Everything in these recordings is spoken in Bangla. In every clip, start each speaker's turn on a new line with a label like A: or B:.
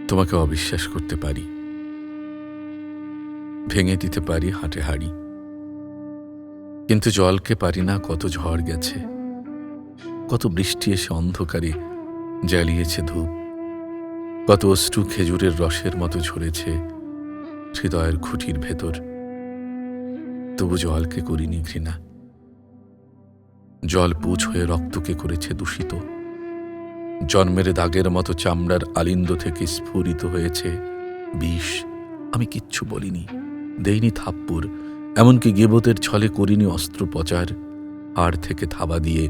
A: তোমাকে অবিশ্বাস করতে পারি, ভেঙে দিতে পারি হাটে হাড়ি, কিন্তু জলকে পারি না। কত ঝড় গেছে, কত বৃষ্টি এসে অন্ধকারে জ্বালিয়েছে ধূপ, কত অশ্রু খেজুরের রসের মতো ঝরেছে হৃদয়ের খুঁটির ভেতর, তবু জলকে করিনি ঘৃণা। জল পুছ হয়ে রক্তকে করেছে দূষিত, জন্মের দাগের মতো চামড়ার আলিন্দ থেকে স্ফুরিত হয়েছে বিষ। আমি কিচ্ছু বলিনি, দেইনি থাপ্পুর, এমনকি গেবতের ছলে করিনি অস্ত্রোপচার। হাড় থেকে থাবা দিয়ে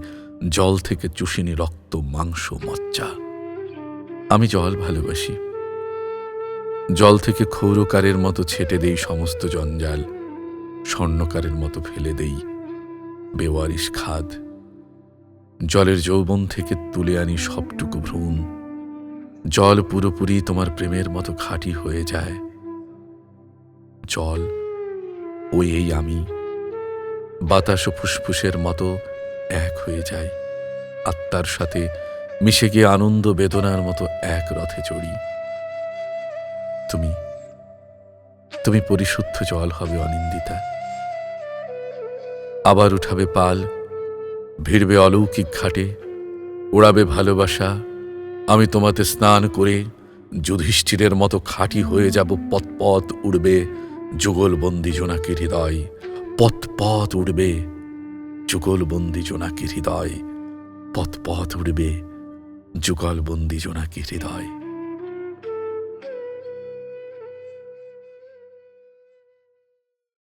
A: জল থেকে চুষিনি রক্ত, মাংস, মজ্জা। আমি জল ভালোবাসি, জল থেকে ক্ষৌরকারের মতো ছেটে দেই সমস্ত জঞ্জাল, স্বর্ণকারের মতো ফেলে দেই বেওয়ারিশ খাদ। জলের যৌবন থেকে তুলে আনি সবটুকু ভ্রূণ। জল পুরোপুরি তোমার প্রেমের মতো খাঁটি হয়ে যায়। জল ওই এই আমি, বাতাস ও ফুসফুসের মতো এক হয়ে যায়, আত্মার সাথে মিশে গিয়ে আনন্দ বেদনার মতো এক রথে চড়ি। তুমি তুমি পরিশুদ্ধ জল হবে অনিন্দিতা, আবার উঠাবে পাল, ভিড়বে অলৌকিক ঘাটে, ওড়াবে ভালোবাসা। আমি তোমাতে স্নান করে যুধিষ্ঠিরের মতো খাঁটি হয়ে যাব। পথ পথ উড়বে যুগলবন্দি জোনাকি হৃদয়, পথ পথ উড়বে যুগলবন্দি জোনাকি হৃদয়, পথ পথ উড়বে যুগলবন্দি জোনাকি হৃদয়।